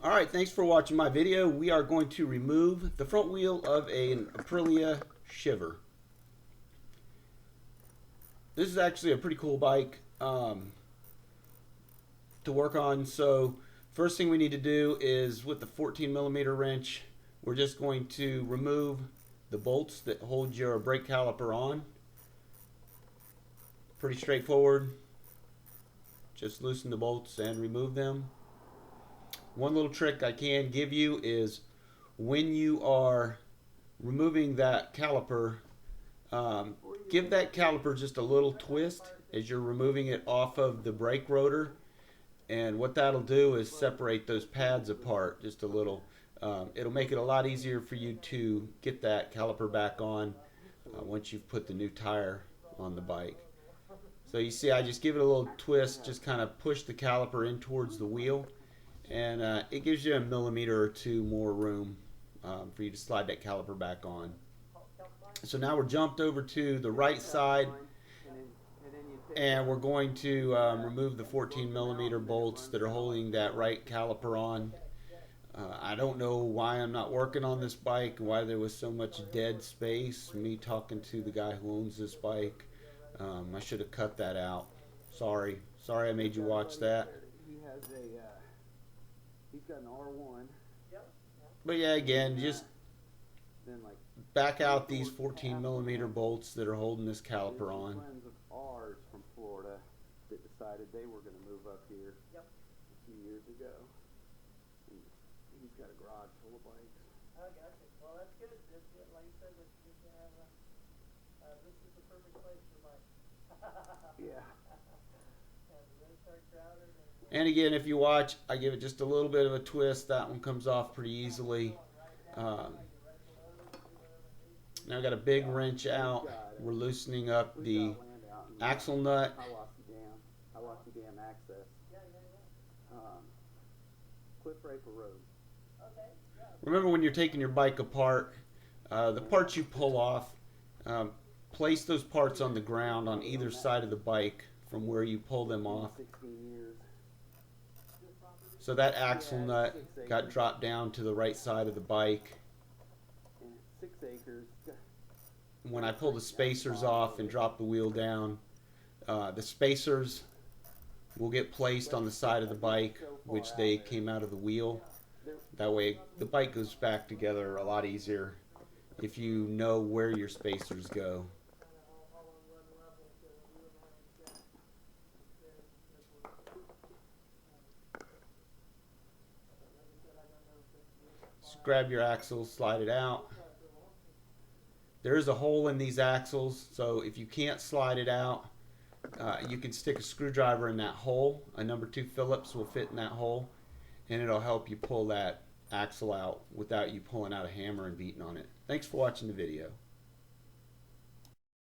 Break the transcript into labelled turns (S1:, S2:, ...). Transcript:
S1: Alright, thanks for watching my video. We are going to remove the front wheel of an Aprilia Shiver. This is actually a pretty cool bike to work on. So first thing we need to do is with the 14mm wrench, we're just going to remove the bolts that hold your brake caliper on. Pretty straightforward. Just loosen the bolts and remove them. One little trick I can give you is when you are removing that caliper, give that caliper just a little twist as you're removing it off of the brake rotor, and what that'll do is separate those pads apart just a little. It'll make it a lot easier for you to get that caliper back on once you've put the new tire on the bike. So you see, I just give it a little twist, just kind of push the caliper in towards the wheel, and it gives you a millimeter or two more room for you to slide that caliper back on. So now we're jumped over to the right side, and we're going to remove the 14mm bolts that are holding that right caliper on. I don't know why I'm not working on this bike, why there was so much dead space. Me talking to the guy who owns this bike, I should have cut that out. Sorry I made you watch that.
S2: He's got an R1.
S1: But yeah, again, just back out these 14mm bolts that are holding this caliper on.
S2: Friends of ours from Florida that decided they were going to move up here a few years ago. And he's got a garage full of bikes.
S3: I got you. Well, that's good. That's good. Like you said, this is the perfect place for bikes.
S2: Yeah.
S1: And again, if you watch, I give it just a little bit of a twist. That one comes off pretty easily. Now I've got a big wrench out. We're loosening up the axle nut.
S2: I lost the damn access. Cliff Raper Road.
S1: Remember, when you're taking your bike apart, the parts you pull off, place those parts on the ground on either side of the bike from where you pull them off.
S2: 16 years.
S1: So that axle nut got dropped down to the right side of the bike.
S2: 6 acres.
S1: When I pull the spacers off and drop the wheel down, the spacers will get placed on the side of the bike, which they came out of the wheel. That way the bike goes back together a lot easier if you know where your spacers go. Just grab your axle, slide it out. There is a hole in these axles, so if you can't slide it out, you can stick a screwdriver in that hole. A number 2 Phillips will fit in that hole, and it'll help you pull that axle out without you pulling out a hammer and beating on it. Thanks for watching the video.